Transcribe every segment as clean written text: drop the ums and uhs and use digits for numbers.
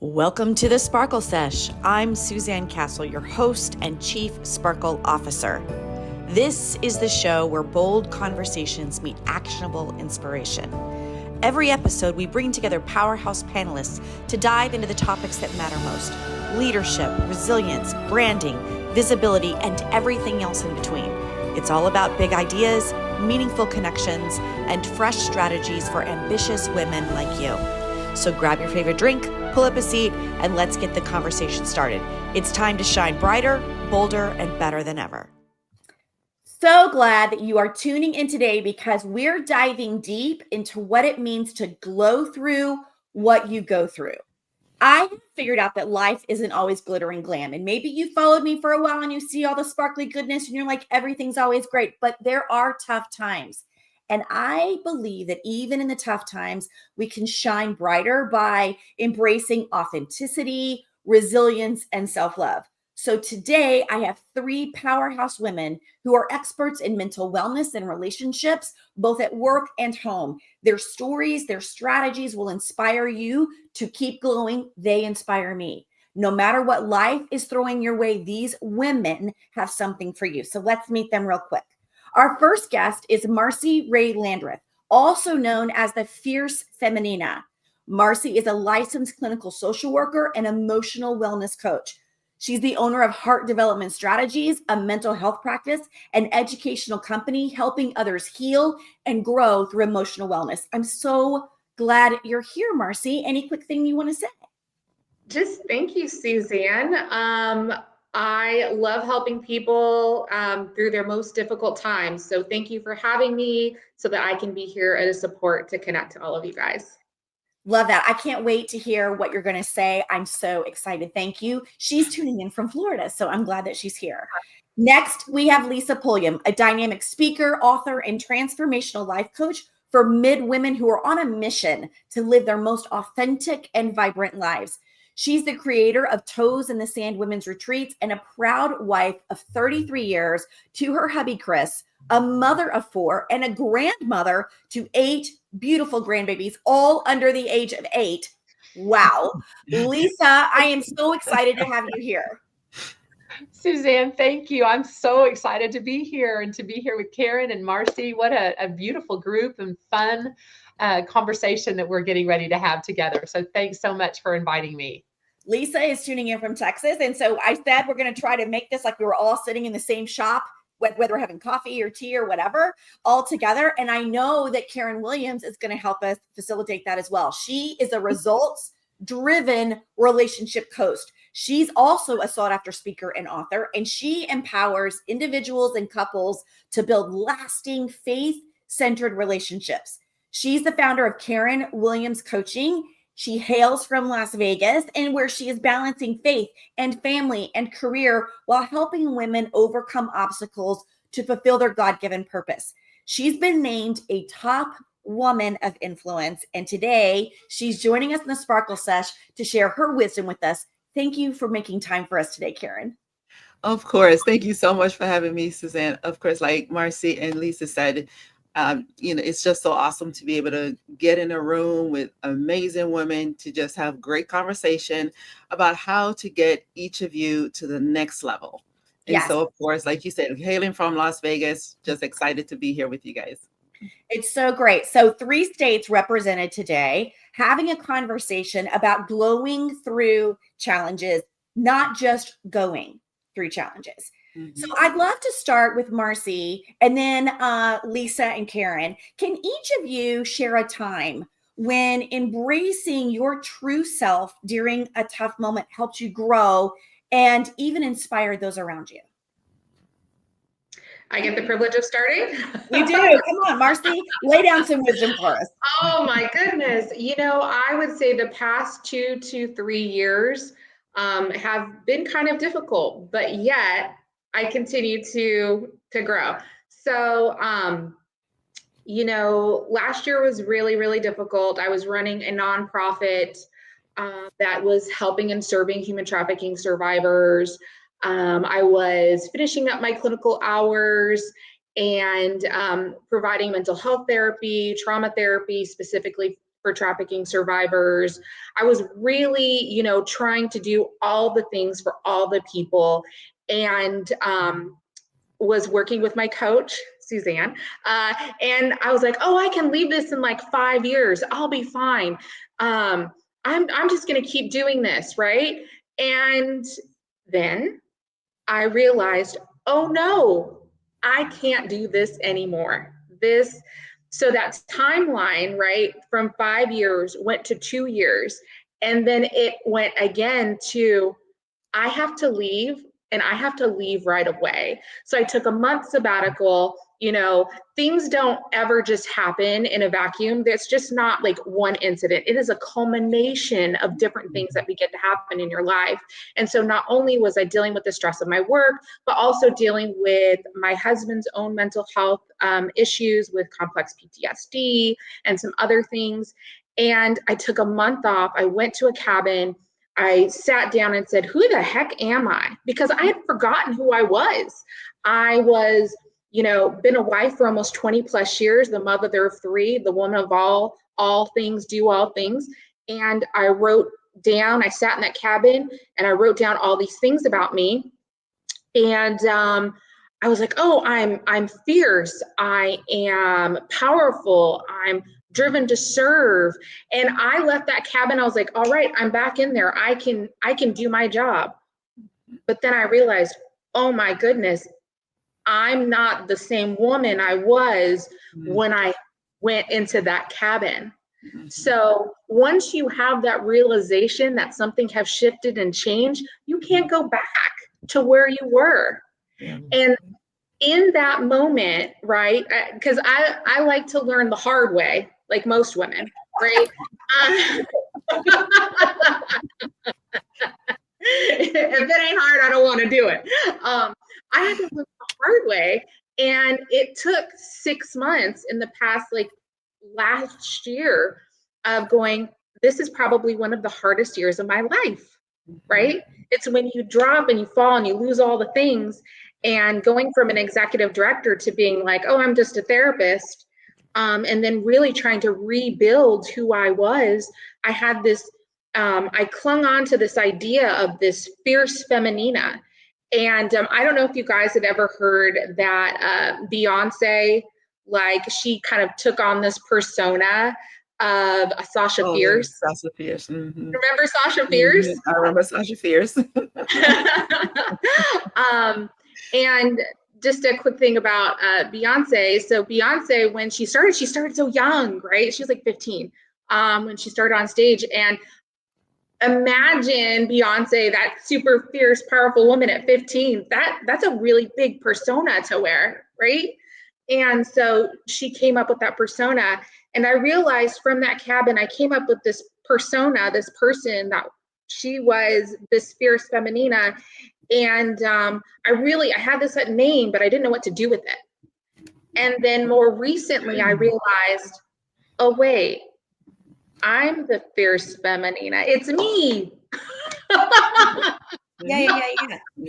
Welcome to the Sparkle Sesh. I'm Suzanne Castle, your host and Chief Sparkle Officer. This is the show where bold conversations meet actionable inspiration. Every episode, we bring together powerhouse panelists to dive into the topics that matter most: leadership, resilience, branding, visibility, and everything else in between. It's all about big ideas, meaningful connections, and fresh strategies for ambitious women like you. So grab your favorite drink, pull up a seat, and let's get the conversation started. It's time to shine brighter, bolder, and better than ever. So glad that you are tuning in today because we're diving deep into what it means to glow through what you go through. I have figured out that life isn't always glitter and glam. And maybe you followed me for a while and you see all the sparkly goodness and you're like, everything's always great. But there are tough times. And I believe that even in the tough times, we can shine brighter by embracing authenticity, resilience, and self-love. So today I have three powerhouse women who are experts in mental wellness and relationships, both at work and home. Their stories, their strategies will inspire you to keep glowing. They inspire me. No matter what life is throwing your way, these women have something for you. So let's meet them real quick. Our first guest is Marcie Rey Landreth, also known as the Fierce Feminina. Marcie is a licensed clinical social worker and emotional wellness coach. She's the owner of Heart Development Strategies, a mental health practice and educational company helping others heal and grow through emotional wellness. I'm so glad you're here, Marcie. Any quick thing you want to say? Just thank you, Suzanne. I love helping people through their most difficult times. So thank you for having me so that I can be here as a support to connect to all of you guys. Love that. I can't wait to hear what you're going to say. I'm so excited. Thank you. She's tuning in from Florida, so I'm glad that she's here. Next, we have Lisa Pulliam, a dynamic speaker, author, and transformational life coach for women who are on a mission to live their most authentic and vibrant lives. She's the creator of Toes in the Sand Women's Retreats and a proud wife of 33 years to her hubby, Chris, a mother of 4, and a grandmother to 8 beautiful grandbabies, all under the age of 8. Wow. Lisa, I am so excited to have you here. Suzanne, thank you. I'm so excited to be here and to be here with Karen and Marcie. What a beautiful group and fun conversation that we're getting ready to have together. So thanks so much for inviting me. Lisa is tuning in from Texas. And so I said we're going to try to make this like we were all sitting in the same shop, whether we're having coffee or tea or whatever, all together. And I know that Karen Williams is going to help us facilitate that as well. She is a results-driven relationship coach. She's also a sought-after speaker and author, and she empowers individuals and couples to build lasting, faith-centered relationships. She's the founder of Karen Williams Coaching. She hails from Las Vegas, and where she is balancing faith and family and career while helping women overcome obstacles to fulfill their God-given purpose. She's been named a top woman of influence, and today she's joining us in the Sparkle Sesh to share her wisdom with us. Thank you for making time for us today, Karen. Of course. Thank you so much for having me, Suzanne. Of course, like Marcie and Lisa said, it's just so awesome to be able to get in a room with amazing women to just have great conversation about how to get each of you to the next level. And Yes. So, of course, like you said, hailing from Las Vegas, just excited to be here with you guys. It's so great. So 3 states represented today, having a conversation about glowing through challenges, not just going through challenges. So I'd love to start with Marcie and then Lisa and Karen. Can each of you share a time when embracing your true self during a tough moment helped you grow and even inspire those around you? I get the privilege of starting? You do. Come on, Marcie, lay down some wisdom for us. Oh my goodness. I would say the past 2 to 3 years have been kind of difficult, but yet I continue to grow. So, last year was really, really difficult. I was running a nonprofit that was helping and serving human trafficking survivors. I was finishing up my clinical hours and providing mental health therapy, trauma therapy, specifically for trafficking survivors. I was really, you know, trying to do all the things for all the people, and was working with my coach, Suzanne, and I was like, oh, I can leave this in like 5 years. I'll be fine. I'm just going to keep doing this, right? And then I realized, oh no, I can't do this anymore. So that timeline, right, from 5 years went to 2 years. And then it went again to, I have to leave, and I have to leave right away. So I took a month sabbatical. You know, things don't ever just happen in a vacuum. There's just not like one incident. It is a culmination of different things that begin to happen in your life. And so not only was I dealing with the stress of my work, but also dealing with my husband's own mental health issues with complex PTSD and some other things. And I took a month off. I went to a cabin. I sat down and said, who the heck am I? Because I had forgotten who I was. I was, you know, been a wife for almost 20 plus years, the mother of 3, the woman of all things, do all things. And I wrote down, I sat in that cabin and I wrote down all these things about me. And I was like, oh, I'm fierce. I am powerful. I'm driven to serve. And I left that cabin. I was like, all right, I'm back in there. I can do my job. But then I realized, oh my goodness, I'm not the same woman I was when I went into that cabin. So once you have that realization that something has shifted and changed, you can't go back to where you were. And in that moment, right, because I like to learn the hard way, like most women, right? If it ain't hard, I don't want to do it. I had to learn the hard way, and it took 6 months in the past, like last year, of going, this is probably one of the hardest years of my life, right? It's when you drop and you fall and you lose all the things, and going from an executive director to being like, oh, I'm just a therapist, and then really trying to rebuild who I was. I had this, I clung on to this idea of this fierce feminina. And I don't know if you guys have ever heard that Beyonce, like she kind of took on this persona of Sasha Fierce. Sasha Fierce. Mm-hmm. Remember Sasha Fierce? Mm-hmm. I remember Sasha Fierce. And just a quick thing about Beyonce. So Beyonce, when she started so young, right? She was like 15 when she started on stage. And imagine Beyonce, that super fierce, powerful woman at 15. That's a really big persona to wear, right? And so she came up with that persona. And I realized from that cabin, I came up with this persona, this person that she was this fierce feminina. And I had this name, but I didn't know what to do with it. And then more recently, I realized, oh, wait, I'm the fierce feminina. It's me. Yeah.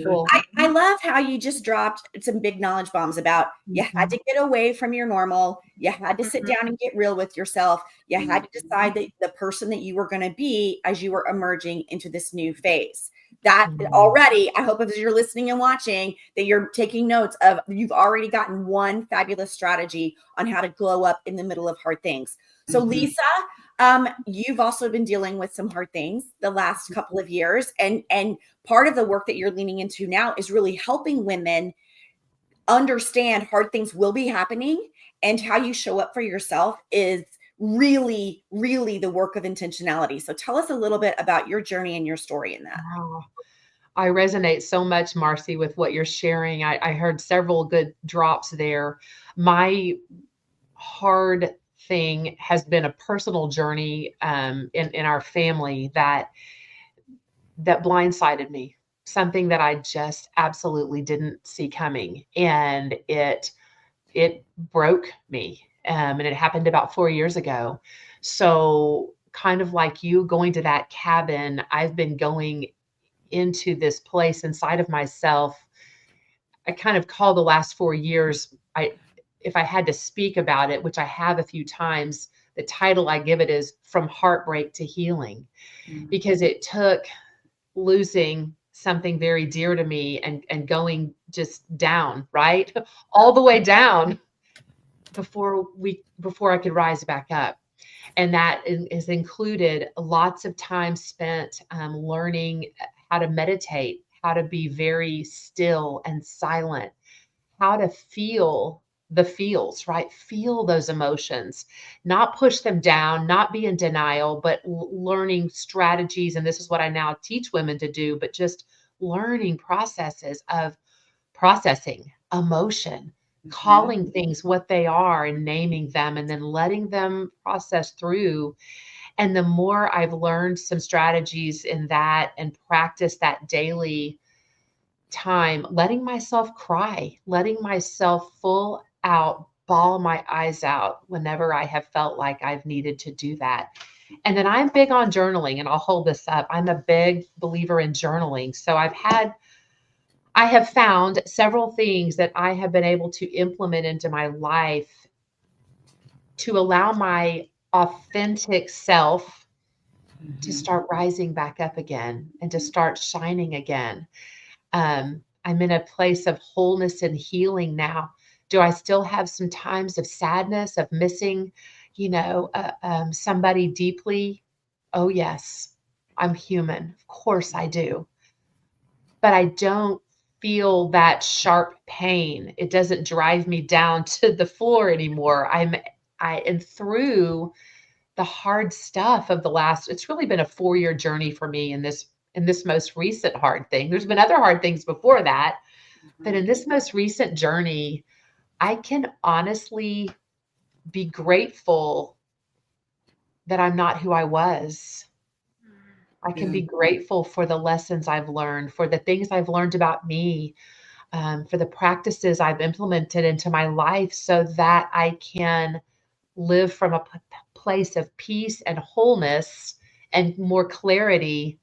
Cool. I love how you just dropped some big knowledge bombs about you had to get away from your normal. You had to sit down and get real with yourself. You had to decide that the person that you were going to be as you were emerging into this new phase. That already, I hope as you're listening and watching that you're taking notes of, you've already gotten one fabulous strategy on how to glow up in the middle of hard things. So Lisa, you've also been dealing with some hard things the last couple of years. And part of the work that you're leaning into now is really helping women understand hard things will be happening, and how you show up for yourself is really, really the work of intentionality. So tell us a little bit about your journey and your story in that. Oh, I resonate so much, Marcie, with what you're sharing. I heard several good drops there. My hard thing has been a personal journey in our family that blindsided me, something that I just absolutely didn't see coming. And it broke me. And it happened about 4 years ago. So kind of like you going to that cabin, I've been going into this place inside of myself. I kind of call the last 4 years, if I had to speak about it, which I have a few times, the title I give it is From Heartbreak to Healing, because it took losing something very dear to me and going just down, right? All the way down before I could rise back up. And that is included lots of time spent learning how to meditate, how to be very still and silent, how to feel the feels, right? Feel those emotions, not push them down, not be in denial, but learning strategies. And this is what I now teach women to do, but just learning processes of processing emotion, calling things what they are and naming them, and then letting them process through. And the more I've learned some strategies in that and practice that daily time, letting myself cry, letting myself full out, bawl my eyes out whenever I have felt like I've needed to do that. And then I'm big on journaling, and I'll hold this up. I'm a big believer in journaling. So I have found several things that I have been able to implement into my life to allow my authentic self to start rising back up again and to start shining again. I'm in a place of wholeness and healing now. Do I still have some times of sadness, of missing, somebody deeply? Oh, yes, I'm human. Of course I do. But I don't feel that sharp pain. It doesn't drive me down to the floor anymore. And through the hard stuff of it's really been a 4-year journey for me in this most recent hard thing. There's been other hard things before that, but in this most recent journey, I can honestly be grateful that I'm not who I was. I can be grateful for the lessons I've learned, for the things I've learned about me, for the practices I've implemented into my life so that I can live from a place of peace and wholeness and more clarity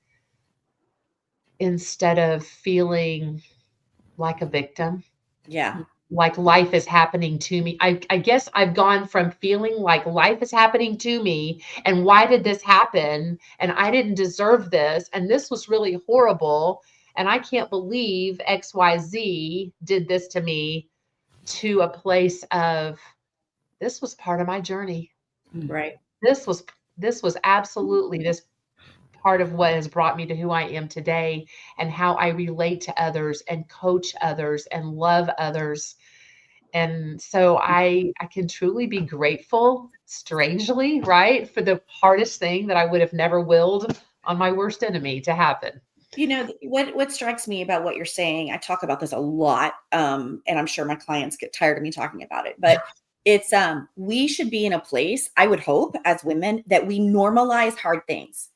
instead of feeling like a victim. Yeah. Like life is happening to me. I guess I've gone from feeling like life is happening to me and why did this happen? And I didn't deserve this. And this was really horrible. And I can't believe XYZ did this to me, to a place of this was part of my journey. Right. This was absolutely this part of what has brought me to who I am today and how I relate to others and coach others and love others. And so I can truly be grateful, strangely, right, for the hardest thing that I would have never willed on my worst enemy to happen. What strikes me about what you're saying, I talk about this a lot, and I'm sure my clients get tired of me talking about it, but it's we should be in a place, I would hope, as women, that we normalize hard things.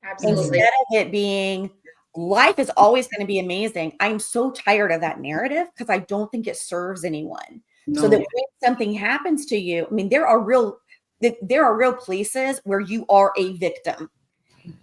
Absolutely. Instead of it being life is always going to be amazing. I'm so tired of that narrative because I don't think it serves anyone. So that when something happens to you, I mean, there are real places where you are a victim.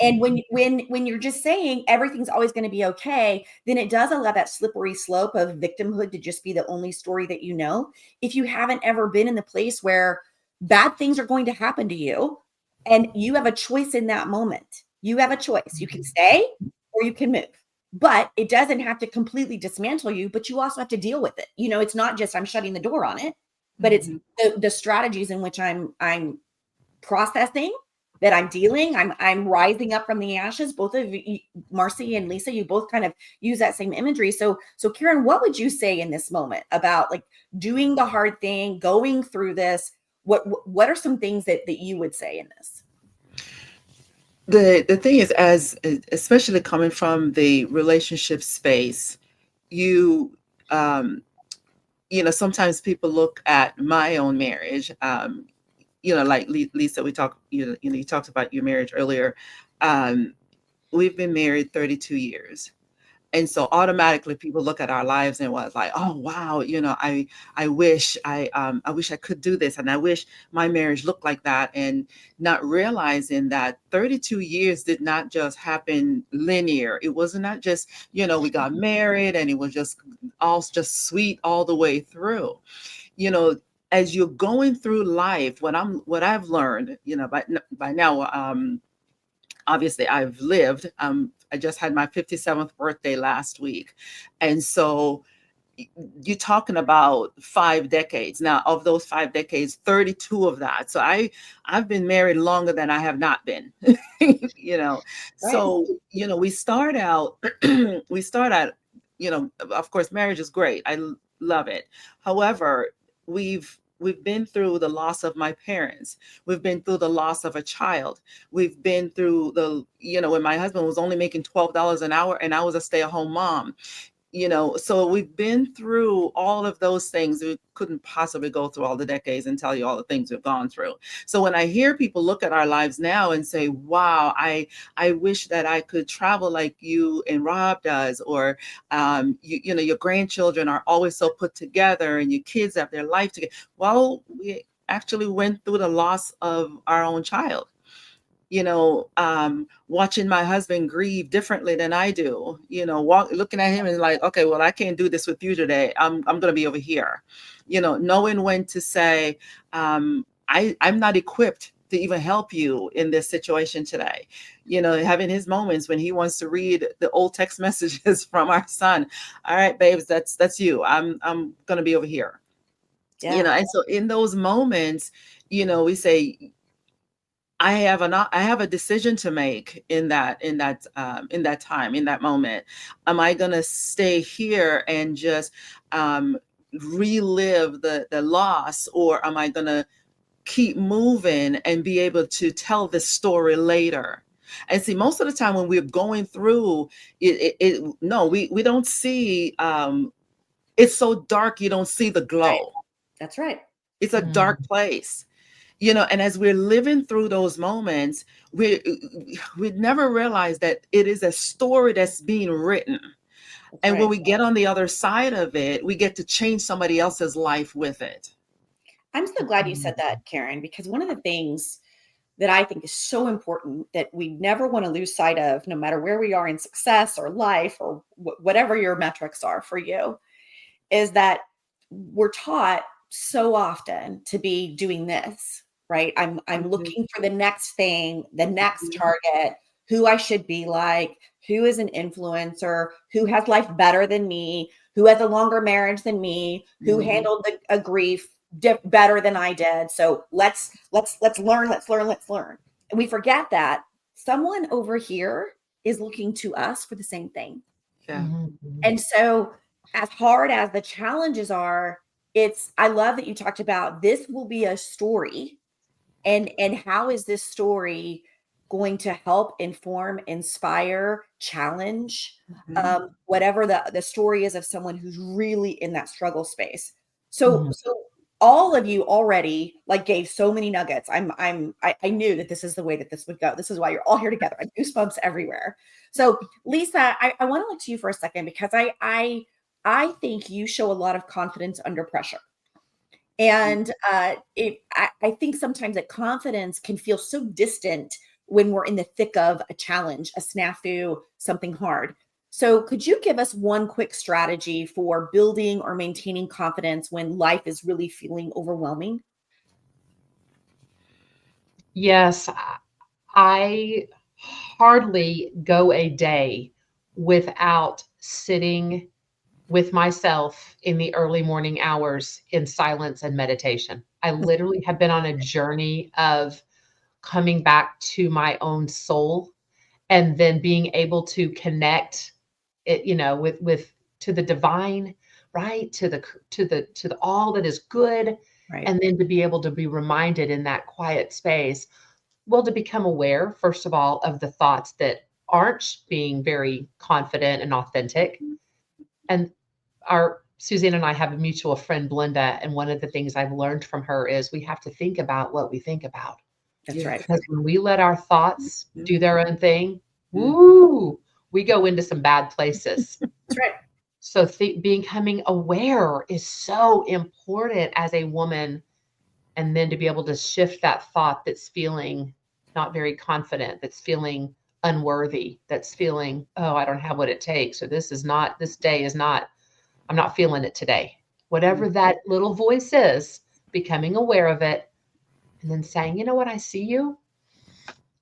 And when you're just saying everything's always going to be okay, then it does allow that slippery slope of victimhood to just be the only story that you know. If you haven't ever been in the place where bad things are going to happen to you and you have a choice in that moment, you have a choice. You can stay or you can move, but it doesn't have to completely dismantle you, but you also have to deal with it. It's not just I'm shutting the door on it, but it's the strategies in which I'm processing, that I'm dealing, I'm rising up from the ashes. Both of you, Marcie and Lisa, you both kind of use that same imagery. So Karen, what would you say in this moment about like doing the hard thing, going through this? What are some things that you would say in this? The thing is, especially coming from the relationship space, sometimes people look at my own marriage, like Lisa, you talked about your marriage earlier. We've been married 32 years. And so automatically people look at our lives and was like, oh, wow, I wish I wish I could do this. And I wish my marriage looked like that. And not realizing that 32 years did not just happen linear. It was not just, we got married and it was just sweet all the way through. as you're going through life, what I've learned, by now, obviously I've lived. I just had my 57th birthday last week, and so you're talking about 5 decades. Now, of those 5 decades, 32 of that. So I've been married longer than I have not been. Right. So, we start out, of course, marriage is great. I love it. However, we've been through the loss of my parents. We've been through the loss of a child. We've been through when my husband was only making $12 an hour and I was a stay-at-home mom. So we've been through all of those things. We couldn't possibly go through all the decades and tell you all the things we've gone through. So when I hear people look at our lives now and say, wow, I wish that I could travel like you and Rob does, or your grandchildren are always so put together and your kids have their life together. Well, we actually went through the loss of our own child. Watching my husband grieve differently than I do, looking at him and like, okay, well, I can't do this with you today. I'm going to be over here, knowing when to say, I'm not equipped to even help you in this situation today. Having his moments when he wants to read the old text messages from our son. All right, babes, that's you. I'm going to be over here. Yeah. And so in those moments, we say, I have a decision to make in that time, in that moment. Am I going to stay here and just relive the loss, or am I going to keep moving and be able to tell this story later? And see, most of the time when we're going through it, no, we don't see. It's so dark, you don't see the glow. Right. That's right. It's a dark place. And as we're living through those moments, we never realize that it is a story that's being written. That's and right. when we get on the other side of it, we get to change somebody else's life with it. I'm so glad you said that, Karen, because one of the things that I think is so important that we never want to lose sight of, no matter where we are in success or life or whatever your metrics are for you, is that we're taught so often to be doing this, right? I'm looking for the next thing, the next target, who I should be like, who is an influencer, who has life better than me, who has a longer marriage than me, who handled a grief better than I did. So let's learn. And we forget that someone over here is looking to us for the same thing. Yeah. And so as hard as the challenges are, I love that you talked about this will be a story, and how is this story going to help inform, inspire, challenge, whatever the story is of someone who's really in that struggle space. So all of you already gave so many nuggets. I knew that this is the way that this would go. This is why you're all here together. I goosebumps everywhere. So Lisa, I want to look to you for a second, because I think you show a lot of confidence under pressure. And I think sometimes that confidence can feel so distant when we're in the thick of a challenge, a snafu, something hard. So could you give us one quick strategy for building or maintaining confidence when life is really feeling overwhelming? Yes, I hardly go a day without sitting with myself in the early morning hours in silence and meditation. I literally have been on a journey of coming back to my own soul, and then being able to connect it, with to the divine, right? To the all that is good. Right. And then to be able to be reminded in that quiet space, well, to become aware, first of all, of the thoughts that aren't being very confident and authentic. And our Suzanne and I have a mutual friend, Belinda, and one of the things I've learned from her is we have to think about what we think about. That's right. Because when we let our thoughts do their own thing, woo, we go into some bad places. That's right. So becoming aware is so important as a woman, and then to be able to shift that thought that's feeling not very confident, that's feeling unworthy, that's feeling, oh, I don't have what it takes, or this day is not, I'm not feeling it today. Whatever that little voice is, becoming aware of it, and then saying, you know what, I see you.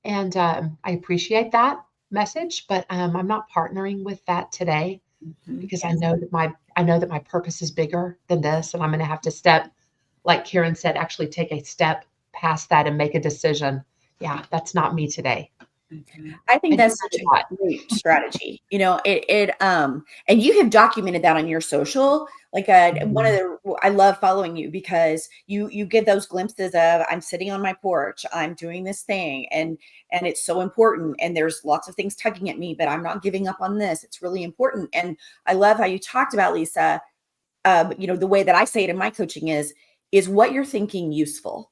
And I appreciate that message, but I'm not partnering with that today because I know that my purpose is bigger than this. And I'm going to have to step, like Karen said, actually take a step past that and make a decision. Yeah, that's not me today. I think that's such a great strategy. You know, and you have documented that on your social. Like I love following you because you get those glimpses of I'm sitting on my porch, I'm doing this thing, and it's so important. And there's lots of things tugging at me, but I'm not giving up on this. It's really important. And I love how you talked about, Lisa. You know, the way that I say it in my coaching is what you're thinking useful?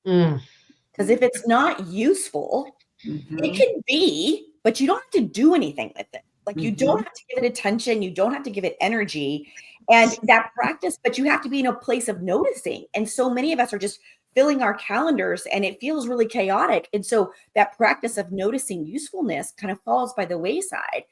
Because if it's not useful, it can be, but you don't have to do anything with it. Like you don't have to give it attention. You don't have to give it energy and that practice, but you have to be in a place of noticing. And so many of us are just filling our calendars and it feels really chaotic. And so that practice of noticing usefulness kind of falls by the wayside.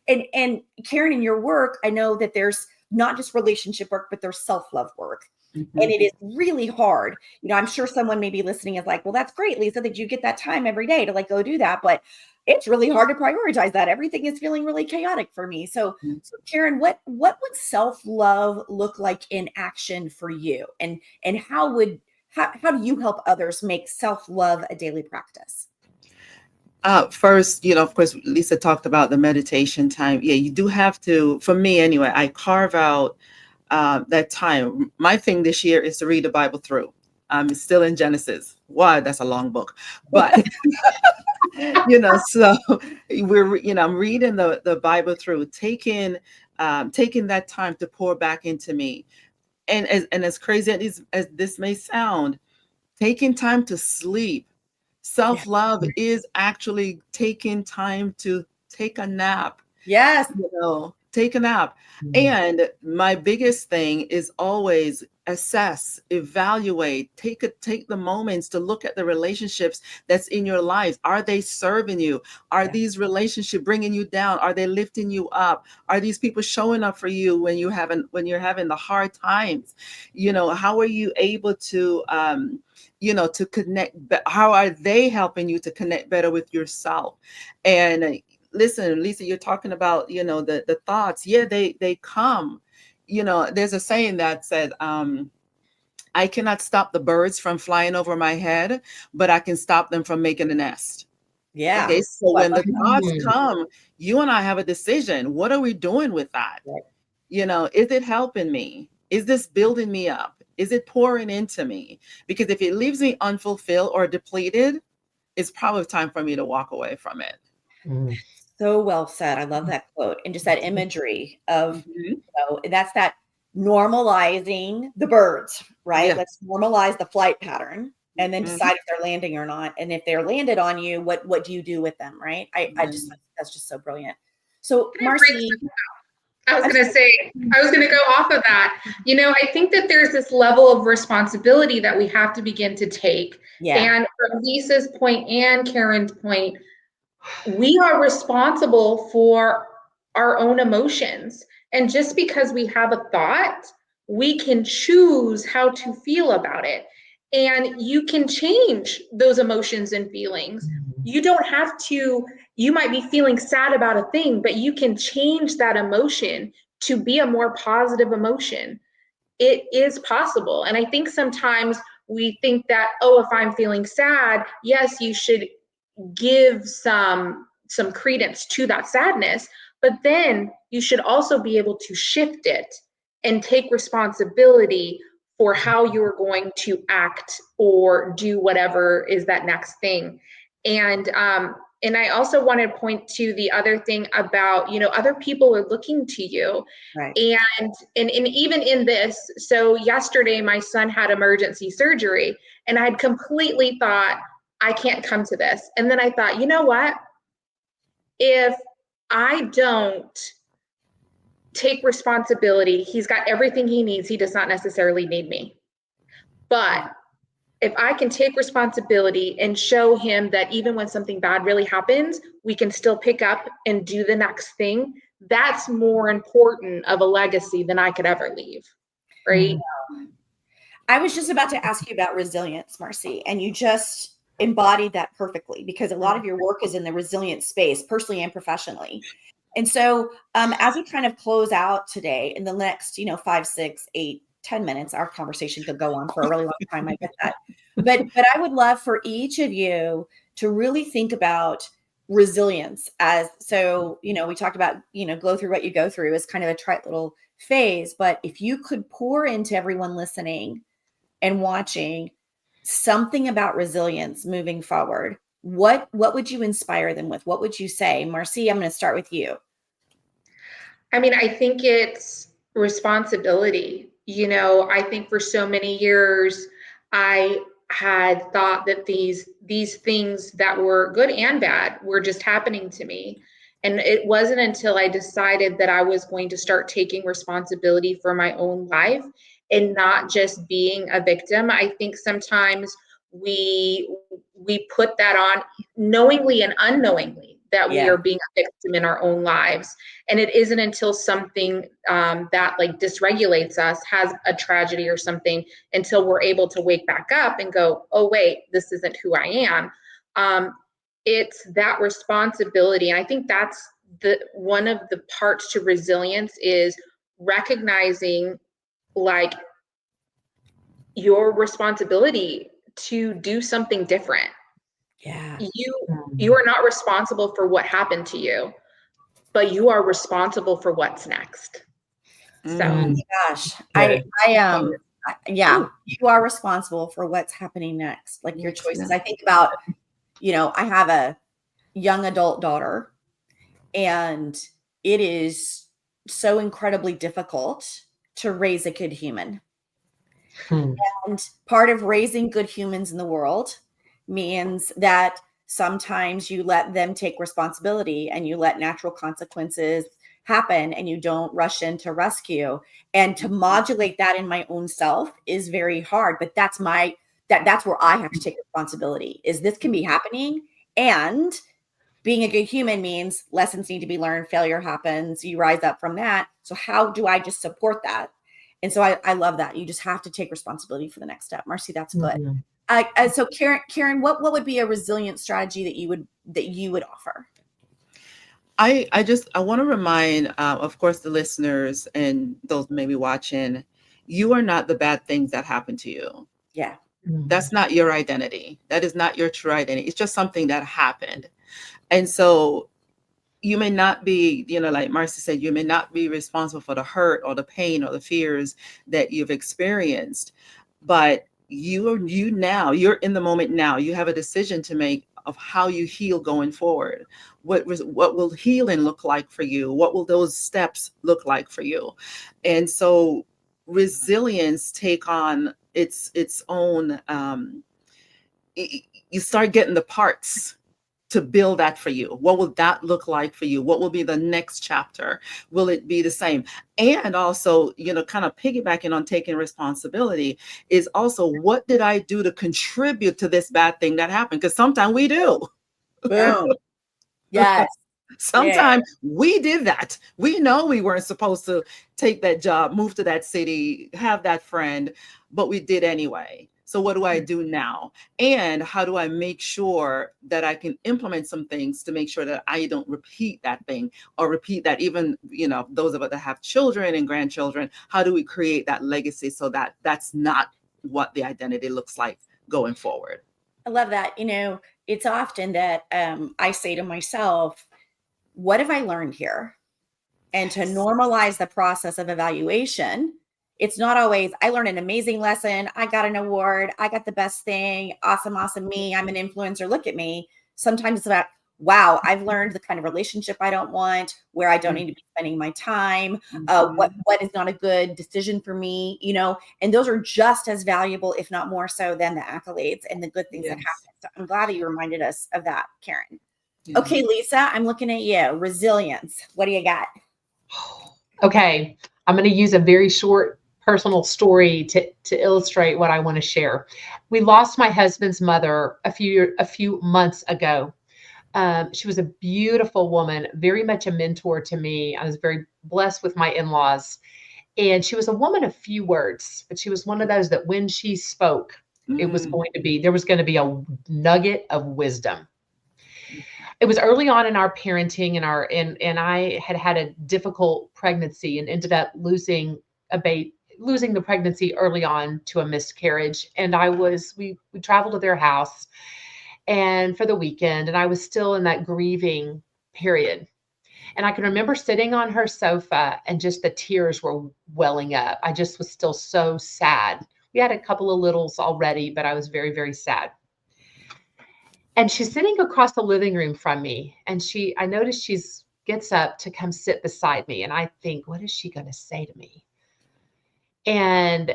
And Karen, in your work, I know that there's not just relationship work, but there's self-love work. And it is really hard. You know, I'm sure someone maybe listening is like, well, that's great, Lisa, that you get that time every day to like go do that. But it's really hard to prioritize that. Everything is feeling really chaotic for me. So Karen, what would self-love look like in action for you? And how do you help others make self-love a daily practice? First, you know, of course, Lisa talked about the meditation time. Yeah, you do have to, for me anyway, I carve out that time. My thing this year is to read the Bible through. I'm still in Genesis. Wow, that's a long book, but you know, so I'm reading the Bible through, taking that time to pour back into me. And as crazy as this may sound, taking time to sleep. Self-love is actually taking time to take a nap. Yes. You know, take a nap. And my biggest thing is always assess, evaluate, take the moments to look at the relationships that's in your life. Are they serving you? Are these relationships bringing you down? Are they lifting you up? Are these people showing up for you when you're having the hard times? You know, how are you able to to connect? How are they helping you to connect better with yourself? And listen, Lisa, you're talking about, you know, the thoughts. Yeah, they come. You know, there's a saying that said, I cannot stop the birds from flying over my head, but I can stop them from making a nest. Yeah. Okay. So when the thoughts come, you and I have a decision. What are we doing with that? Right. You know, is it helping me? Is this building me up? Is it pouring into me? Because if it leaves me unfulfilled or depleted, it's probably time for me to walk away from it. So well said. I love that quote. And just that imagery of, you know, that's that normalizing the birds, right? Yeah. Let's normalize the flight pattern and then decide if they're landing or not. And if they're landed on you, what do you do with them, right? That's just so brilliant. So Marcie, I was going to go off of that. You know, I think that there's this level of responsibility that we have to begin to take. Yeah. And from Lisa's point and Karen's point, we are responsible for our own emotions. And just because we have a thought, we can choose how to feel about it. And you can change those emotions and feelings. You don't have to, you might be feeling sad about a thing, but you can change that emotion to be a more positive emotion. It is possible. And I think sometimes we think that, oh, if I'm feeling sad, yes, you should give some credence to that sadness, but then you should also be able to shift it and take responsibility for how you're going to act or do whatever is that next thing. And I also want to point to the other thing about, you know, other people are looking to you. Right. And even in this, so yesterday my son had emergency surgery and I had completely thought, I can't come to this. And then I thought, you know what? If I don't take responsibility, he's got everything he needs. He does not necessarily need me. But if I can take responsibility and show him that even when something bad really happens, we can still pick up and do the next thing, that's more important of a legacy than I could ever leave, right? I was just about to ask you about resilience, Marcie, and you just embodied that perfectly, because a lot of your work is in the resilient space, personally and professionally. And so as we kind of close out today, in the next, 5, 6, 8, 10 minutes, our conversation could go on for a really long time. I get that. But I would love for each of you to really think about resilience as, so, we talked about, go through what you go through is kind of a trite little phase. But if you could pour into everyone listening and watching something about resilience moving forward, what would you inspire them with? What would you say? Marcie, I'm going to start with you. I mean, I think it's responsibility. I think for so many years, I had thought that these things that were good and bad were just happening to me. And it wasn't until I decided that I was going to start taking responsibility for my own life and not just being a victim. I think sometimes we put that on knowingly and unknowingly, that we are being a victim in our own lives. And it isn't until something that like dysregulates us, has a tragedy or something, until we're able to wake back up and go, oh, wait, this isn't who I am. It's that responsibility. And I think that's one of the parts to resilience, is recognizing like your responsibility to do something different. Yeah. You are not responsible for what happened to you, but you are responsible for what's next. So, gosh, you are responsible for what's happening next, like your choices. I think about, I have a young adult daughter, and it is so incredibly difficult to raise a good human. And part of raising good humans in the world means that sometimes you let them take responsibility and you let natural consequences happen and you don't rush in to rescue. And to modulate that in my own self is very hard, but that's where I have to take responsibility, is this can be happening. And being a good human means lessons need to be learned. Failure happens. You rise up from that. So how do I just support that? And so I love that. You just have to take responsibility for the next step. Marcie, that's good. So Karen, what would be a resilient strategy that you would offer? I want to remind, of course, the listeners and those maybe watching, you are not the bad things that happen to you. Yeah. That's not your identity. That is not your true identity. It's just something that happened. And so you may not be, like Marcie said, you may not be responsible for the hurt or the pain or the fears that you've experienced, but you're in the moment now. You have a decision to make of how you heal going forward. What will healing look like for you? What will those steps look like for you? And so resilience take on its own, you start getting the parts to build that for you. What will that look like for you? What will be the next chapter? Will it be the same? And also, kind of piggybacking on taking responsibility is also, what did I do to contribute to this bad thing that happened? Because sometimes we do. Boom. Yes. Sometimes we did that. We know we weren't supposed to take that job, move to that city, have that friend, but we did anyway. So what do I do now? And how do I make sure that I can implement some things to make sure that I don't repeat that thing, or repeat that, even, those of us that have children and grandchildren, how do we create that legacy so that that's not what the identity looks like going forward? I love that. It's often that I say to myself, what have I learned here? And to normalize the process of evaluation, it's not always, I learned an amazing lesson, I got an award, I got the best thing, awesome me, I'm an influencer, look at me. Sometimes it's about, wow, I've learned the kind of relationship I don't want, where I don't need to be spending my time, what is not a good decision for me, and those are just as valuable, if not more so, than the accolades and the good things that happen. So I'm glad that you reminded us of that, Karen. Yeah. Okay, Lisa, I'm looking at you. Resilience. What do you got? Okay, I'm going to use a very short personal story to illustrate what I want to share. We lost my husband's mother a few months ago. She was a beautiful woman, very much a mentor to me. I was very blessed with my in-laws. And she was a woman of few words, but she was one of those that when she spoke, there was going to be a nugget of wisdom. It was early on in our parenting and I had a difficult pregnancy and ended up losing the pregnancy early on to a miscarriage. And we traveled to their house and for the weekend, and I was still in that grieving period. And I can remember sitting on her sofa and just the tears were welling up. I just was still so sad. We had a couple of littles already, but I was very, very sad. And she's sitting across the living room from me. And I noticed she gets up to come sit beside me. And I think, what is she going to say to me? And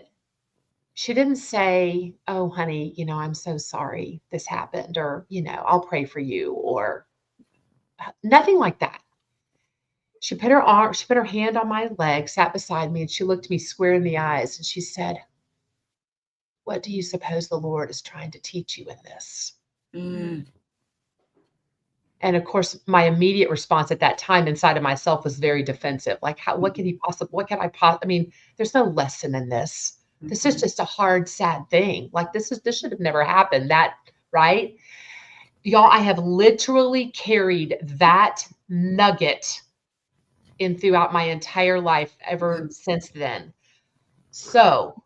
she didn't say, oh, honey, I'm so sorry this happened, or, I'll pray for you, or nothing like that. She put her hand on my leg, sat beside me, and she looked me square in the eyes and she said, what do you suppose the Lord is trying to teach you in this? And of course, my immediate response at that time inside of myself was very defensive. Like, there's no lesson in this. This is just a hard, sad thing. Like, this should have never happened. Right? Y'all, I have literally carried that nugget in throughout my entire life ever since then. So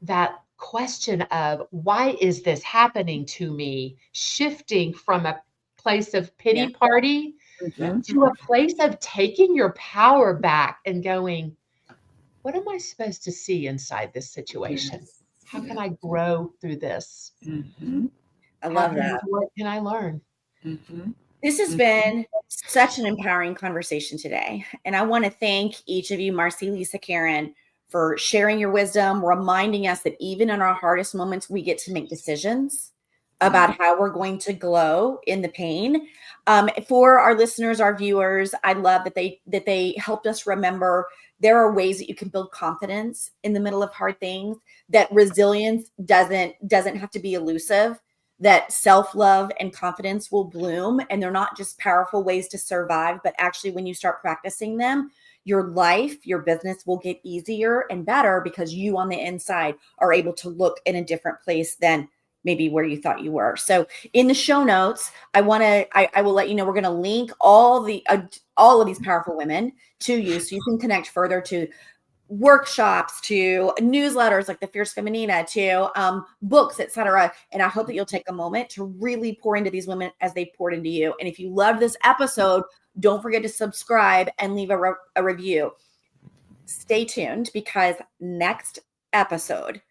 that question of why is this happening to me, shifting from a place of pity party to a place of taking your power back and going, what am I supposed to see inside this situation? How can I grow through this? I love that. What can I learn? This has been such an empowering conversation today. And I want to thank each of you, Marcie, Lisa, Karen, for sharing your wisdom, reminding us that even in our hardest moments, we get to make decisions about how we're going to glow in the pain. For our listeners, our viewers, I love that they helped us remember there are ways that you can build confidence in the middle of hard things, that resilience doesn't have to be elusive, that self-love and confidence will bloom. And they're not just powerful ways to survive, but actually when you start practicing them, your life, your business will get easier and better because you on the inside are able to look in a different place than maybe where you thought you were. So in the show notes, I will let you know, we're going to link all of these powerful women to you so you can connect further to workshops, to newsletters like the Fierce Feminina, to books, etc. And I hope that you'll take a moment to really pour into these women as they poured into you. And if you love this episode, don't forget to subscribe and leave a review. Stay tuned because next episode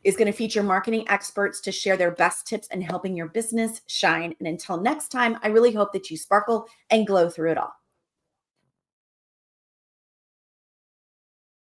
is going to feature marketing experts to share their best tips in helping your business shine. And until next time, I really hope that you sparkle and glow through it all.